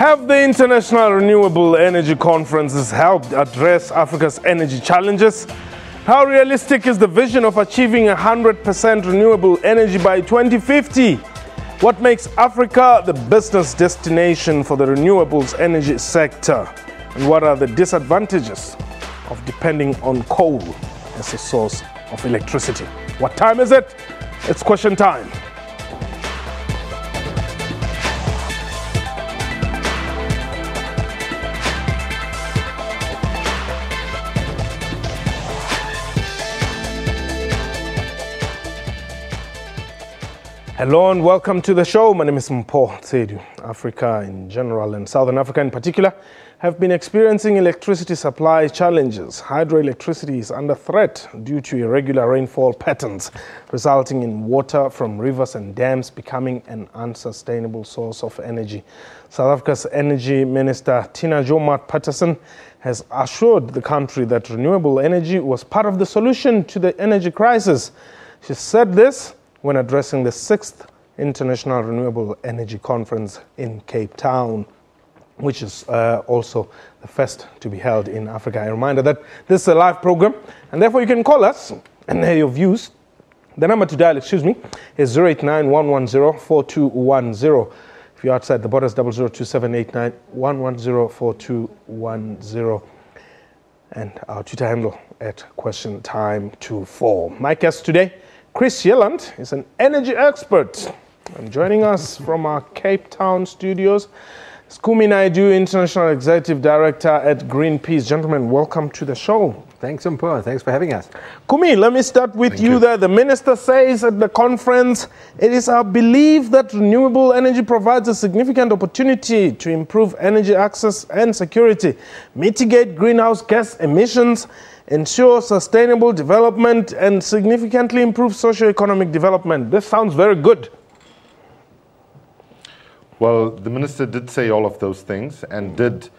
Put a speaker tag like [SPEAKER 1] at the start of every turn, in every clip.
[SPEAKER 1] Have the International Renewable Energy Conferences helped address Africa's energy challenges? How realistic is the vision of achieving 100% renewable energy by 2050? What makes Africa the business destination for the renewables energy sector? And what are the disadvantages of depending on coal as a source of electricity? What time is it? It's question time. Hello and welcome to the show. My name is Mpho Tsedu. Africa in general and Southern Africa in particular have been experiencing electricity supply challenges. Hydroelectricity is under threat due to irregular rainfall patterns, resulting in water from rivers and dams becoming an unsustainable source of energy. South Africa's Energy Minister Tina Joemat-Petterson has assured the country that renewable energy was part of the solution to the energy crisis. She said this when addressing the 6th International Renewable Energy Conference in Cape Town, which is also the first to be held in Africa. A reminder that this is a live program, and therefore you can call us and hear your views. The number to dial, is 089-110-4210. If you're outside the borders, 002789-110-4210. And our Twitter handle at QuestionTime24. My guest today, Chris Yelland, is an energy expert. And joining us from our Cape Town studios is Kumi Naidu, International Executive Director at Greenpeace. Gentlemen, welcome to the show.
[SPEAKER 2] Thanks, Mpho. Thanks for having us.
[SPEAKER 1] Kumi, let me start with you there. The minister says at the conference, it is our belief that renewable energy provides a significant opportunity to improve energy access and security, mitigate greenhouse gas emissions, ensure sustainable development, and significantly improve socio-economic development. This sounds very good.
[SPEAKER 3] Well, the minister did say all of those things and did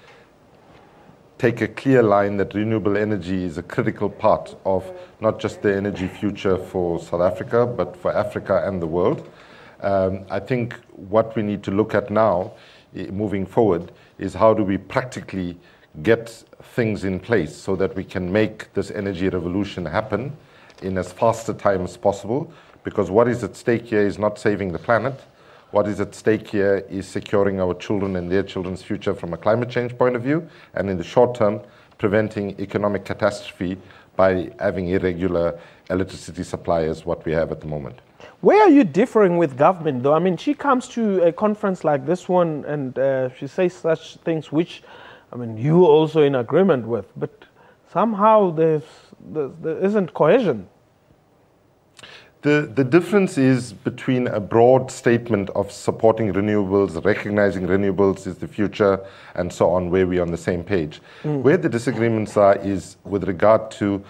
[SPEAKER 3] take a clear line that renewable energy is a critical part of not just the energy future for South Africa, but for Africa and the world. I think what we need to look at now, moving forward, is how do we practically get things in place so that we can make this energy revolution happen in as fast a time as possible, because what is at stake here is not saving the planet. What is at stake here is securing our children and their children's future from a climate change point of view, and in the short term, preventing economic catastrophe by having irregular electricity supply as what we have at the moment.
[SPEAKER 1] Where are you differing with government, though? I mean, she comes to a conference like this one and she says such things which, I mean, you also in agreement with, but somehow there isn't cohesion.
[SPEAKER 3] The difference is between a broad statement of supporting renewables, recognizing renewables is the future, and so on, where we're on the same page. Where the disagreements are is with regard to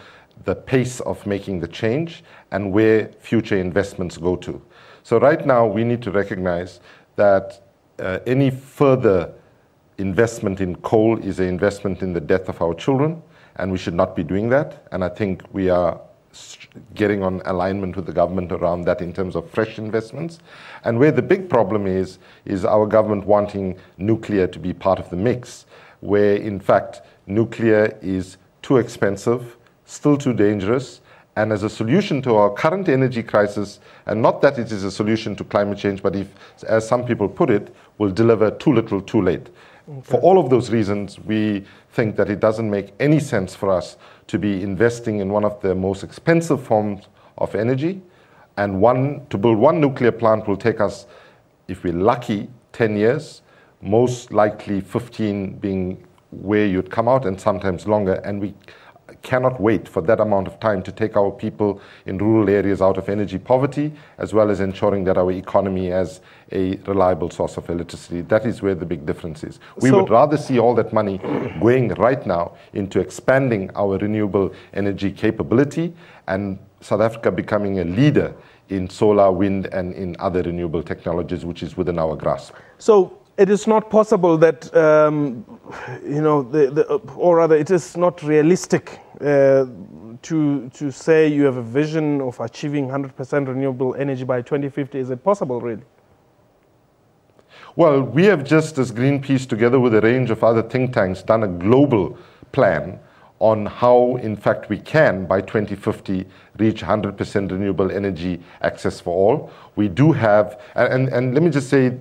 [SPEAKER 3] the pace of making the change and where future investments go to. So right now, we need to recognize that any further investment in coal is an investment in the death of our children, and we should not be doing that. And I think we are getting on alignment with the government around that in terms of fresh investments. And where the big problem is our government wanting nuclear to be part of the mix, where in fact nuclear is too expensive, still too dangerous, and as a solution to our current energy crisis, and not that it is a solution to climate change, but if, as some people put it, will deliver too little, too late. Okay. For all of those reasons, we think that it doesn't make any sense for us to be investing in one of the most expensive forms of energy, and to build one nuclear plant will take us, if we're lucky, 10 years, most likely 15 being where you'd come out, and sometimes longer, and we cannot wait for that amount of time to take our people in rural areas out of energy poverty, as well as ensuring that our economy has a reliable source of electricity. That is where the big difference is. We would rather see all that money going right now into expanding our renewable energy capability and South Africa becoming a leader in solar, wind, and in other renewable technologies, which is within our grasp.
[SPEAKER 1] So it is not possible that, or rather, it is not realistic to say you have a vision of achieving 100% renewable energy by 2050. Is it possible, really?
[SPEAKER 3] Well, we have just, as Greenpeace, together with a range of other think tanks, done a global plan on how, in fact, we can, by 2050, reach 100% renewable energy access for all. We do have, and let me just say,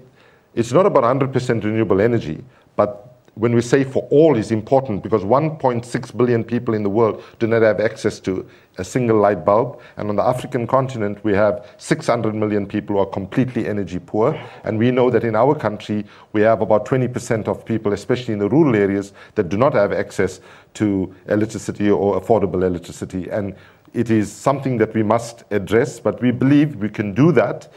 [SPEAKER 3] it's not about 100% renewable energy, but when we say for all is important because 1.6 billion people in the world do not have access to a single light bulb. And on the African continent, we have 600 million people who are completely energy poor. And we know that in our country, we have about 20% of people, especially in the rural areas, that do not have access to electricity or affordable electricity. And it is something that we must address, but we believe we can do that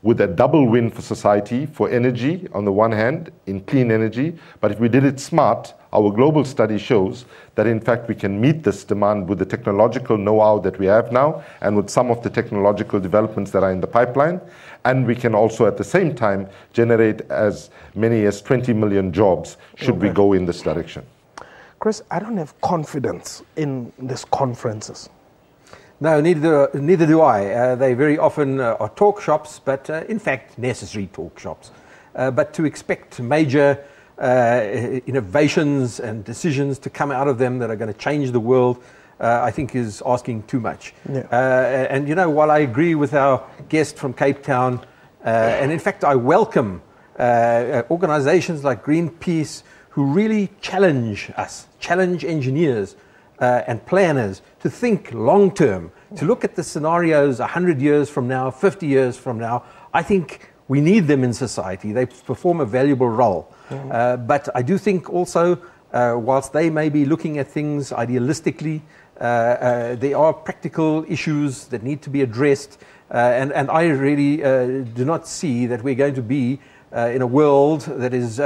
[SPEAKER 3] with a double win for society, for energy on the one hand, in clean energy, but if we did it smart, our global study shows that in fact we can meet this demand with the technological know-how that we have now and with some of the technological developments that are in the pipeline, and we can also at the same time generate as many as 20 million jobs should we go in this direction.
[SPEAKER 1] Chris, I don't have confidence in these conferences.
[SPEAKER 2] No, neither do I. They very often are talk shops, but in fact necessary talk shops. But to expect major innovations and decisions to come out of them that are going to change the world, I think is asking too much. Yeah. And you know, while I agree with our guest from Cape Town, and in fact I welcome organizations like Greenpeace who really challenge us, challenge engineers, and planners to think long term, to look at the scenarios 100 years from now, 50 years from now. I think we need them in society. They perform a valuable role. But I do think also, whilst they may be looking at things idealistically, there are practical issues that need to be addressed. And I really do not see that we're going to be in a world that is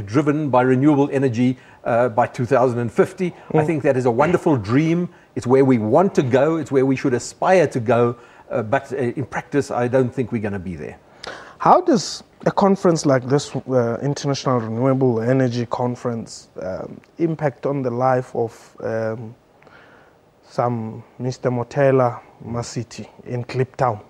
[SPEAKER 2] driven by renewable energy by 2050. I think that is a wonderful dream. It's where we want to go. It's where we should aspire to go. But in practice, I don't think we're going to be there.
[SPEAKER 1] How does a conference like this, International Renewable Energy Conference, impact on the life of some Mr. Motela Masiti in Cape Town?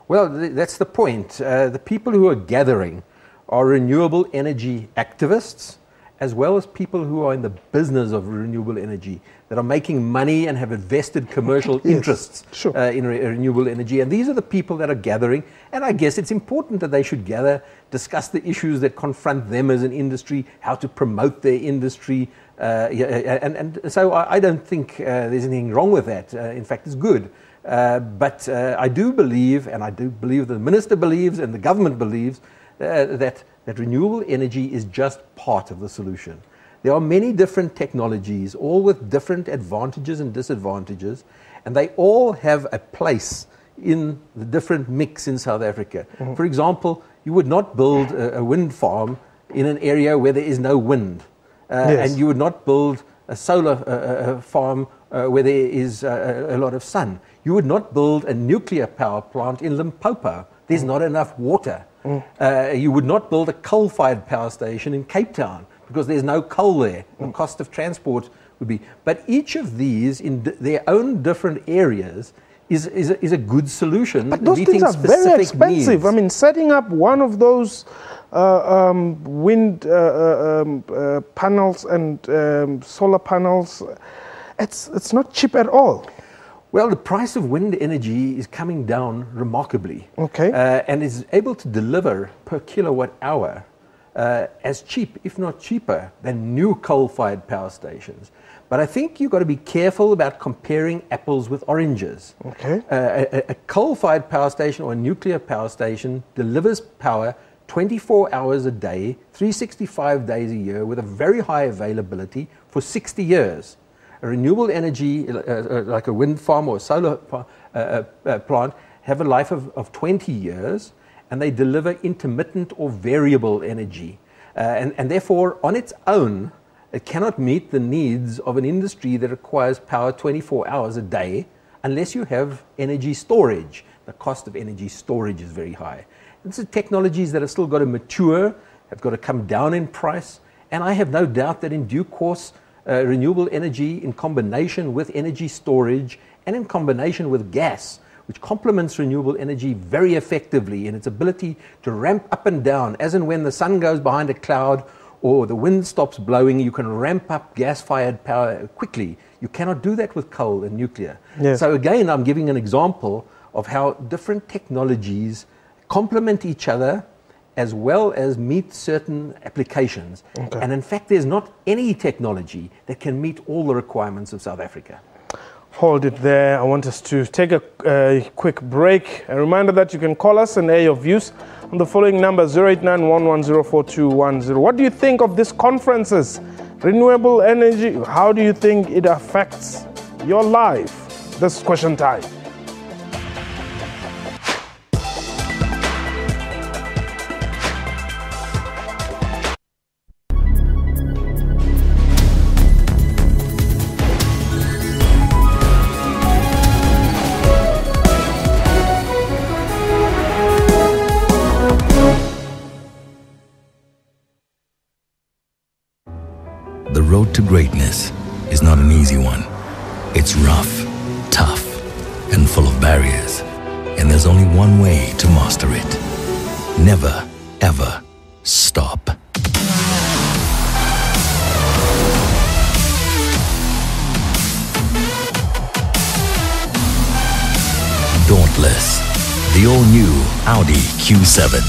[SPEAKER 2] Well, that's the point. The people who are gathering are renewable energy activists, as well as people who are in the business of renewable energy, that are making money and have invested commercial interests in renewable energy. And these are the people that are gathering. And I guess it's important that they should gather, discuss the issues that confront them as an industry, how to promote their industry. And so I don't think there's anything wrong with that. In fact, it's good. But I do believe, and I do believe the minister believes and the government believes, that renewable energy is just part of the solution. There are many different technologies, all with different advantages and disadvantages, and they all have a place in the different mix in South Africa. For example, you would not build a wind farm in an area where there is no wind. And you would not build a solar farm where there is a lot of sun. You would not build a nuclear power plant in Limpopo. There's not enough water. You would not build a coal-fired power station in Cape Town because there's no coal there. The cost of transport would be. But each of these, in their own different areas, is a good solution.
[SPEAKER 1] But those things are very expensive. Needs. I mean, setting up one of those wind panels and solar panels, it's not cheap at all.
[SPEAKER 2] Well, the price of wind energy is coming down remarkably. And is able to deliver per kilowatt hour as cheap, if not cheaper, than new coal-fired power stations. But I think you've got to be careful about comparing apples with oranges. A coal-fired power station or a nuclear power station delivers power 24 hours a day, 365 days a year, with a very high availability for 60 years. A renewable energy, like a wind farm or a solar plant, have a life of 20 years, and they deliver intermittent or variable energy. And therefore, on its own, it cannot meet the needs of an industry that requires power 24 hours a day unless you have energy storage. The cost of energy storage is very high. These are technologies that have still got to mature, have got to come down in price, and I have no doubt that in due course, renewable energy in combination with energy storage and in combination with gas which complements renewable energy very effectively in its ability to ramp up and down. As and when the sun goes behind a cloud or the wind stops blowing, you can ramp up gas-fired power quickly. You cannot do that with coal and nuclear.
[SPEAKER 1] Yes.
[SPEAKER 2] So again, I'm giving an example of how different technologies complement each other as well as meet certain applications.
[SPEAKER 1] Okay.
[SPEAKER 2] And in fact, there's not any technology that can meet all the requirements of South Africa.
[SPEAKER 1] Hold it there. I want us to take a quick break. A reminder that you can call us and air your views on the following number, 0891104210. What do you think of these conferences? Renewable energy, how do you think it affects your life? This is question time.
[SPEAKER 4] The road to greatness is not an easy one. It's rough, tough, and full of barriers. And there's only one way to master it. Never, ever stop. Dauntless, the all-new Audi Q7.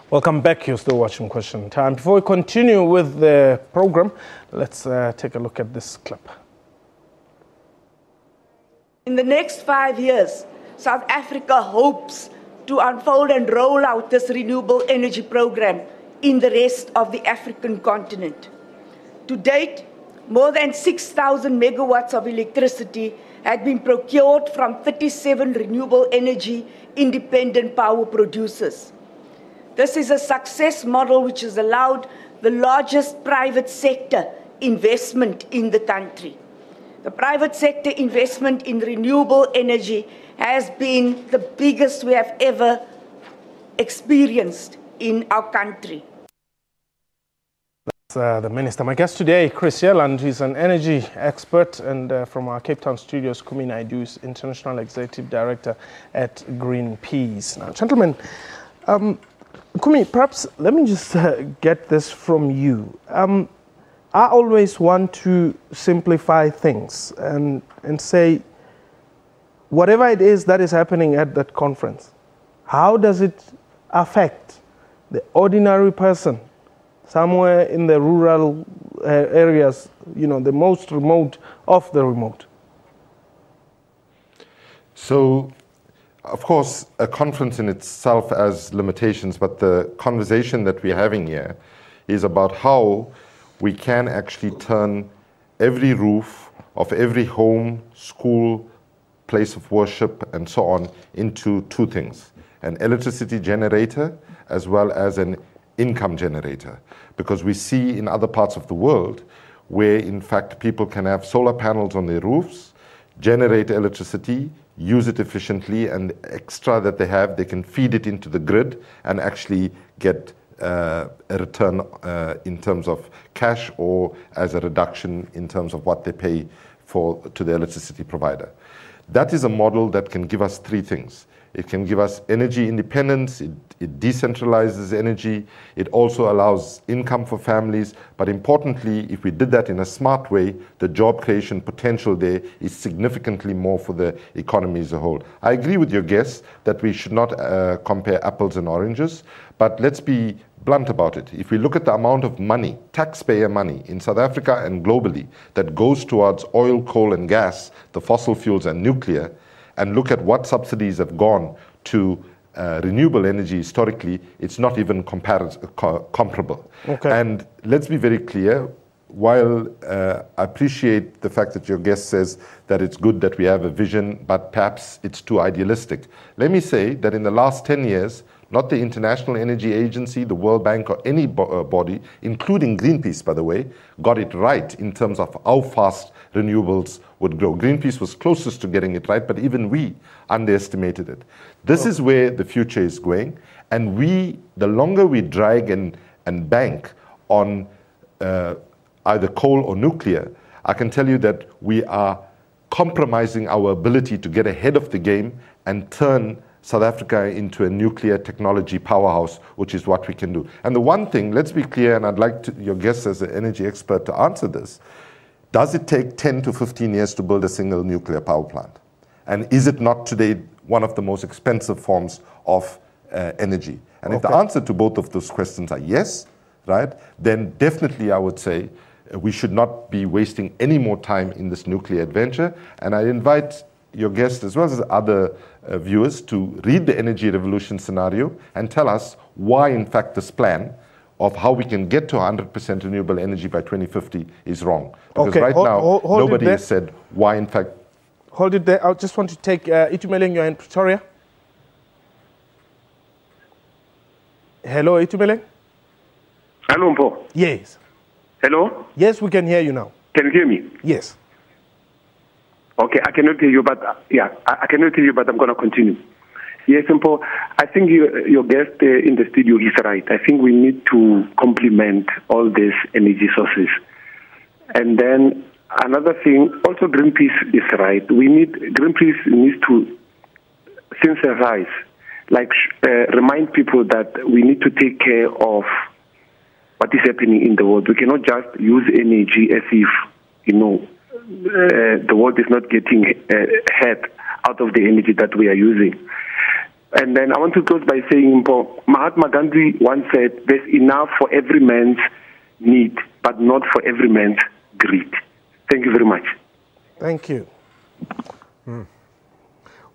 [SPEAKER 1] Welcome back. You're still watching Question Time. Before we continue with the program, let's take a look at this clip.
[SPEAKER 5] In the next 5 years, South Africa hopes to unfold and roll out this renewable energy program in the rest of the African continent. To date, more than 6,000 megawatts of electricity had been procured from 37 renewable energy independent power producers. This is a success model which has allowed the largest private sector investment in the country. The private sector investment in renewable energy has been the biggest we have ever experienced in our country.
[SPEAKER 1] That's the Minister. My guest today, Chris Yelland, he's an energy expert, and from our Cape Town studios, Kumi Naidu is International Executive Director at Greenpeace. Now, gentlemen, Kumi, perhaps let me just get this from you. I always want to simplify things and say, whatever it is that is happening at that conference, how does it affect the ordinary person somewhere in the rural areas, you know, the most remote of the remote?
[SPEAKER 3] So, of course, a conference in itself has limitations, but the conversation that we're having here is about how we can actually turn every roof of every home, school, place of worship, and so on into two things: an electricity generator as well as an income generator. Because we see in other parts of the world where, in fact, people can have solar panels on their roofs, generate electricity, use it efficiently, and the extra that they have, they can feed it into the grid and actually get a return in terms of cash or as a reduction in terms of what they pay to the electricity provider. That is a model that can give us three things. It can give us energy independence, it decentralizes energy, it also allows income for families, but importantly, if we did that in a smart way, the job creation potential there is significantly more for the economy as a whole. I agree with your guess that we should not compare apples and oranges, but let's be blunt about it. If we look at the amount of money, taxpayer money in South Africa and globally that goes towards oil, coal and gas, the fossil fuels and nuclear, and look at what subsidies have gone to renewable energy historically, it's not even comparable. Okay. And let's be very clear, while I appreciate the fact that your guest says that it's good that we have a vision, but perhaps it's too idealistic. Let me say that in the last 10 years, not the International Energy Agency, the World Bank, or any body, including Greenpeace, by the way, got it right in terms of how fast renewables would grow. Greenpeace was closest to getting it right, but even we underestimated it. This is where the future is going, and the longer we drag and bank on either coal or nuclear, I can tell you that we are compromising our ability to get ahead of the game and turn South Africa into a nuclear technology powerhouse, which is what we can do. And the one thing, let's be clear, and I'd like your guest as an energy expert to answer this, does it take 10 to 15 years to build a single nuclear power plant? And is it not today one of the most expensive forms of energy? And if the answer to both of those questions are yes, right, then definitely I would say we should not be wasting any more time in this nuclear adventure. And I invite your guests as well as other viewers to read the energy revolution scenario and tell us why, in fact, this plan of how we can get to 100% renewable energy by 2050 is wrong. Because right now, nobody has said why, in fact.
[SPEAKER 1] Hold it there. I just want to take Itumeleng, you're in Pretoria. Hello, Itumeleng?
[SPEAKER 6] Hello, Mpo.
[SPEAKER 1] Yes.
[SPEAKER 6] Hello?
[SPEAKER 1] Yes, we can hear you now.
[SPEAKER 6] Can you hear me?
[SPEAKER 1] Yes.
[SPEAKER 6] Okay, I cannot hear you, but I cannot hear you, but I'm going to continue. Yes, Mpo, I think your guest in the studio is right. I think we need to complement all these energy sources. And then another thing, also Greenpeace is right. Greenpeace needs to sensitize, remind people that we need to take care of what is happening in the world. We cannot just use energy as if, the world is not getting ahead out of the energy that we are using. And then I want to close by saying, Mahatma Gandhi once said, there's enough for every man's need, but not for every man's greed. Thank you very much.
[SPEAKER 1] Thank you.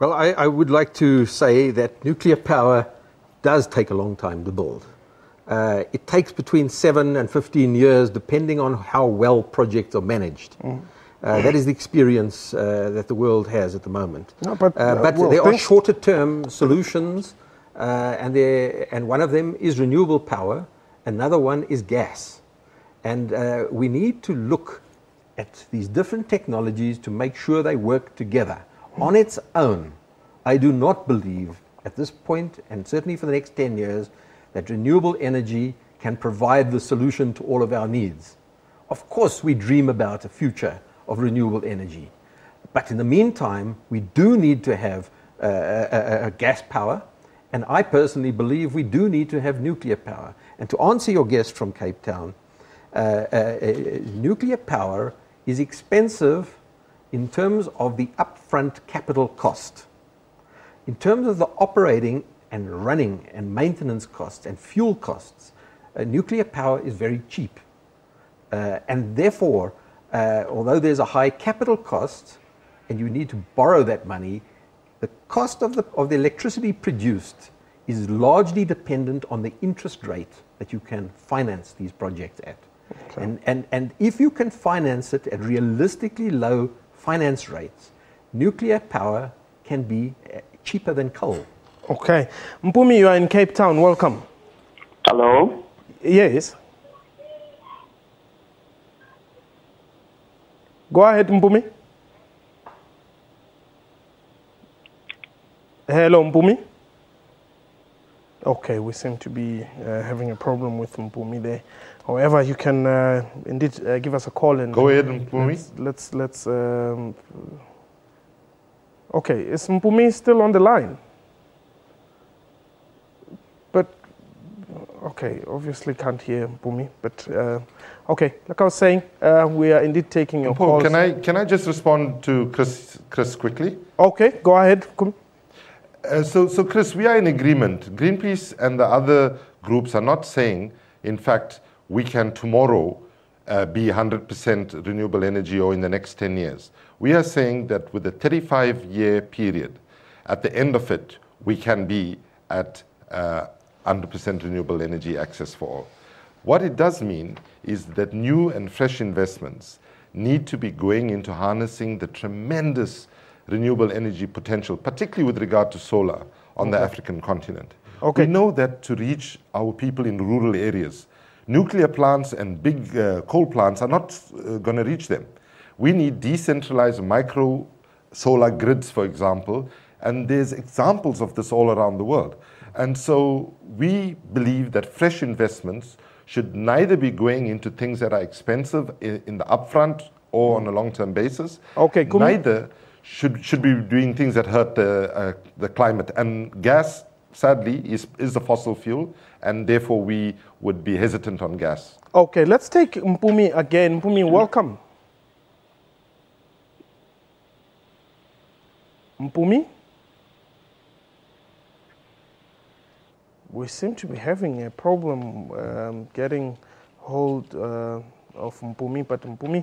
[SPEAKER 2] Well, I would like to say that nuclear power does take a long time to build. It takes between 7 and 15 years, depending on how well projects are managed. That is the experience that the world has at the moment. No, but there are shorter-term solutions, and one of them is renewable power. Another one is gas. And we need to look at these different technologies to make sure they work together. On its own, I do not believe at this point, and certainly for the next 10 years, that renewable energy can provide the solution to all of our needs. Of course, we dream about a future of renewable energy. But in the meantime, we do need to have gas power, and I personally believe we do need to have nuclear power. And to answer your guest from Cape Town, nuclear power is expensive in terms of the upfront capital cost. In terms of the operating and running and maintenance costs and fuel costs, nuclear power is very cheap. And therefore, although there's a high capital cost and you need to borrow that money, the cost of the electricity produced is largely dependent on the interest rate that you can finance these projects at. Okay. And if you can finance it at realistically low finance rates, nuclear power can be cheaper than coal.
[SPEAKER 1] Okay. Mpumi, you are in Cape Town. Welcome.
[SPEAKER 6] Hello?
[SPEAKER 1] Yes. Go ahead, Mpumi. Hello, Mpumi. Okay, we seem to be having a problem with Mpumi there. However, you can indeed give us a call and
[SPEAKER 3] go ahead, Mpumi.
[SPEAKER 1] Let's. Okay, is Mpumi still on the line? But okay, obviously can't hear Mpumi. But okay, like I was saying, we are indeed taking your calls.
[SPEAKER 3] Can I just respond to Chris quickly?
[SPEAKER 1] Okay, go ahead.
[SPEAKER 3] So Chris, we are in agreement. Greenpeace and the other groups are not saying, in fact, we can tomorrow be 100% renewable energy or in the next 10 years. We are saying that with a 35-year period, at the end of it, we can be at 100% renewable energy access for all. What it does mean is that new and fresh investments need to be going into harnessing the tremendous renewable energy potential, particularly with regard to solar on the African continent.
[SPEAKER 1] Okay.
[SPEAKER 3] We know that to reach our people in rural areas, nuclear plants and big coal plants are not going to reach them. We need decentralized micro solar grids, for example, and there's examples of this all around the world. And so we believe that fresh investments should neither be going into things that are expensive in the upfront or on a long-term basis.
[SPEAKER 1] Okay,
[SPEAKER 3] neither should be doing things that hurt the climate. And gas, sadly, is the fossil fuel, and therefore we would be hesitant on gas.
[SPEAKER 1] Okay, let's take Mpumi again. Mpumi, welcome. Mpumi? We seem to be having a problem getting hold of Mpumi, but Mpumi,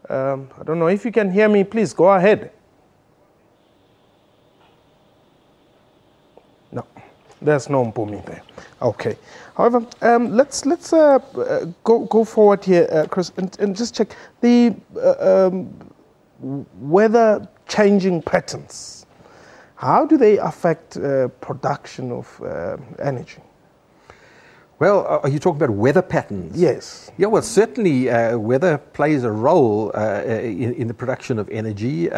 [SPEAKER 1] I don't know if you can hear me, please go ahead. No, there's no Mpumi there. Okay. However, let's go forward here, Chris, and just check the weather changing patterns. How do they affect production of energy?
[SPEAKER 2] Well, are you talking about weather patterns?
[SPEAKER 1] Yes.
[SPEAKER 2] Yeah, well, certainly weather plays a role in the production of energy.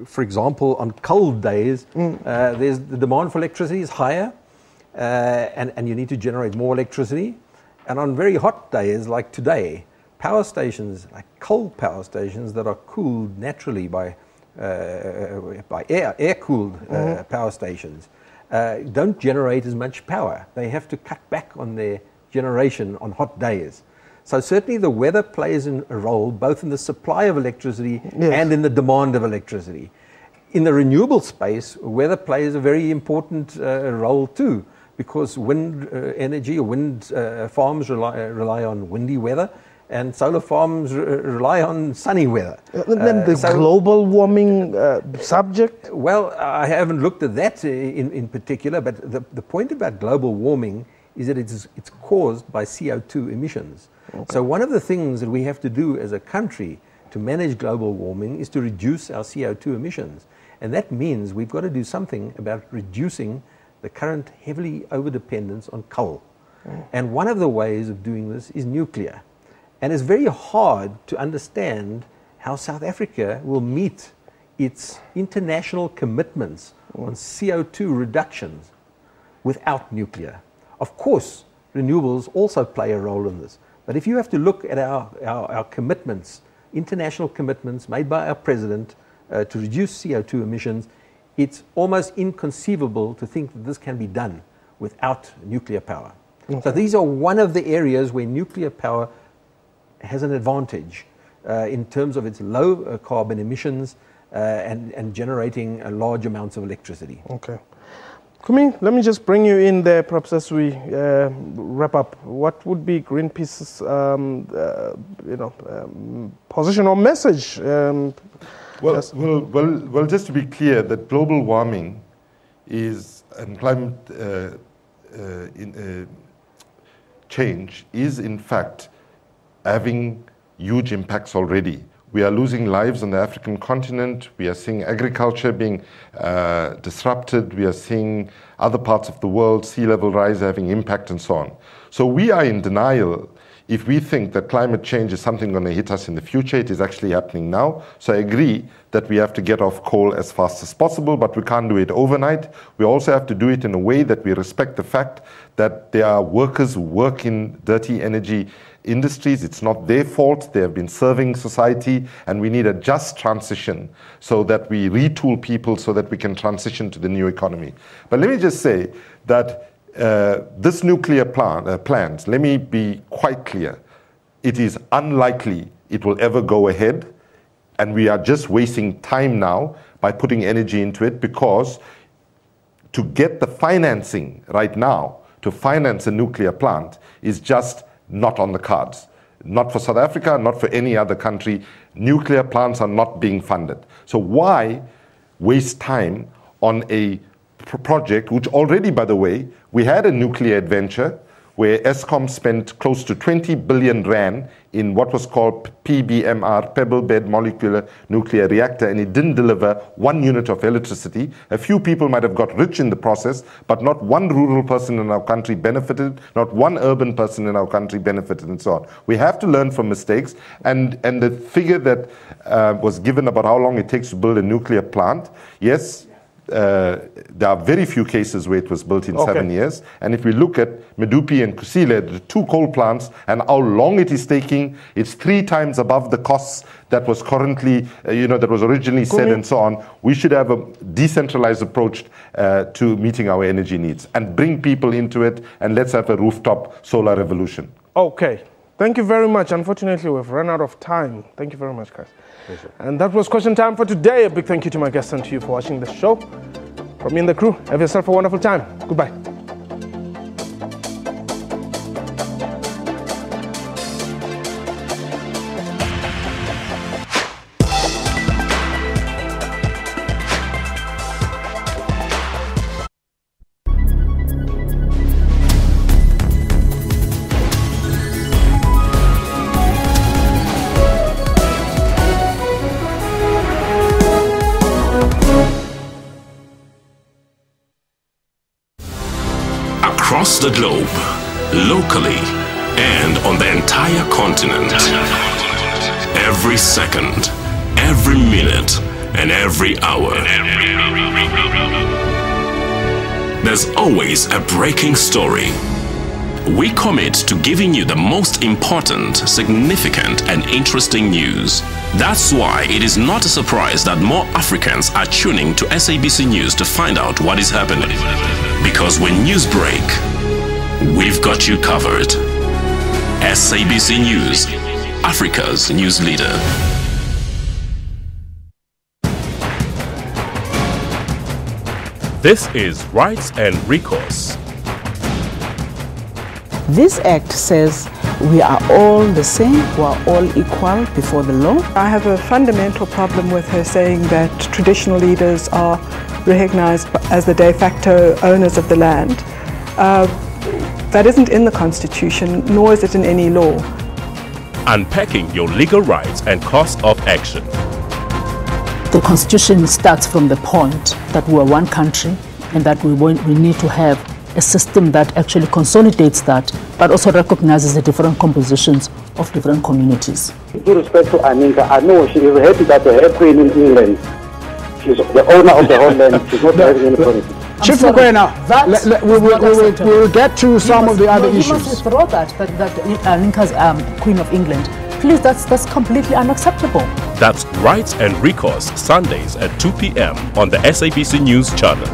[SPEAKER 2] For example, on cold days, there's the demand for electricity is higher, and you need to generate more electricity. And on very hot days, like today, power stations, like coal power stations that are cooled naturally by air-cooled power stations, don't generate as much power. They have to cut back on their generation on hot days. So certainly the weather plays a role both in the supply of electricity and in the demand of electricity. In the renewable space, weather plays a very important role too, because wind energy or wind farms rely on windy weather, and solar farms rely on sunny weather.
[SPEAKER 1] And then the global warming subject?
[SPEAKER 2] Well, I haven't looked at that in particular, but the point about global warming is that it's caused by CO2 emissions. Okay. So one of the things that we have to do as a country to manage global warming is to reduce our CO2 emissions. And that means we've got to do something about reducing the current heavily overdependence on coal. And one of the ways of doing this is nuclear. And it's very hard to understand how South Africa will meet its international commitments on CO2 reductions without nuclear. Of course, renewables also play a role in this. But if you have to look at our commitments, international commitments made by our president to reduce CO2 emissions, it's almost inconceivable to think that this can be done without nuclear power. Okay. So these are one of the areas where nuclear power has an advantage in terms of its low carbon emissions and generating large amounts of electricity. Okay.
[SPEAKER 1] Kumi, let me just bring you in there, perhaps as we wrap up. What would be Greenpeace's position or message?
[SPEAKER 3] Well, just to be clear, that global warming and climate change is in fact having huge impacts already. We are losing lives on the African continent. We are seeing agriculture being disrupted. We are seeing other parts of the world, sea level rise having impact and so on. So we are in denial if we think that climate change is something going to hit us in the future. It is actually happening now. So I agree that we have to get off coal as fast as possible, but we can't do it overnight. We also have to do it in a way that we respect the fact that there are workers who work in dirty energy industries. It's not their fault. They have been serving society, and we need a just transition so that we retool people so that we can transition to the new economy. But let me just say that this nuclear plans, let me be quite clear, it is unlikely it will ever go ahead, and we are just wasting time now by putting energy into it, because to get the financing right now to finance a nuclear plant is just not on the cards. Not for South Africa, not for any other country. Nuclear plants are not being funded. So why waste time on a project which already, by the way, we had a nuclear adventure where Eskom spent close to 20 billion rand in what was called PBMR, Pebble Bed Molecular Nuclear Reactor, and it didn't deliver 1 unit of electricity. A few people might have got rich in the process, but not one rural person in our country benefited, not one urban person in our country benefited, and so on. We have to learn from mistakes, and the figure that was given about how long it takes to build a nuclear plant, yes, there are very few cases where it was built in 7 years. And if we look at Medupi and Kusile, the 2 coal plants, and how long it is taking, it's 3 times above the costs that was currently, that was originally said, and so on. We should have a decentralized approach to meeting our energy needs and bring people into it, and let's have a rooftop solar revolution.
[SPEAKER 1] Okay. Thank you very much. Unfortunately, we've run out of time. Thank you very much, guys.
[SPEAKER 3] Pleasure.
[SPEAKER 1] And that was question time for today. A big thank you to my guests and to you for watching the show. From me and the crew, have yourself a wonderful time. Goodbye.
[SPEAKER 7] Across the globe, locally, and on the entire continent. Every second, every minute, and every hour. There's always a breaking story. We commit to giving you the most important, significant, and interesting news. That's why it is not a surprise that more Africans are tuning to SABC News to find out what is happening. Because when news break, we've got you covered. SABC News, Africa's news leader.
[SPEAKER 8] This is Rights and Recourse.
[SPEAKER 9] This act says we are all the same, we are all equal before the law.
[SPEAKER 10] I have a fundamental problem with her saying that traditional leaders are recognized as the de facto owners of the land. That isn't in the Constitution, nor is it in any law.
[SPEAKER 8] Unpacking your legal rights and cost of action.
[SPEAKER 9] The Constitution starts from the point that we are one country and that we need to have a system that actually consolidates that, but also recognizes the different compositions of different communities.
[SPEAKER 11] With respect to Aninka, I know she is happy that her queen in England, she's the owner of the whole land, she's not having any politics.
[SPEAKER 12] Chief Mukwena, we will get to some of the other issues.
[SPEAKER 9] You must withdraw that Aninka's Queen of England. Please, that's completely unacceptable.
[SPEAKER 8] That's Rights and Recourse, Sundays at 2 p.m. on the SABC News channel.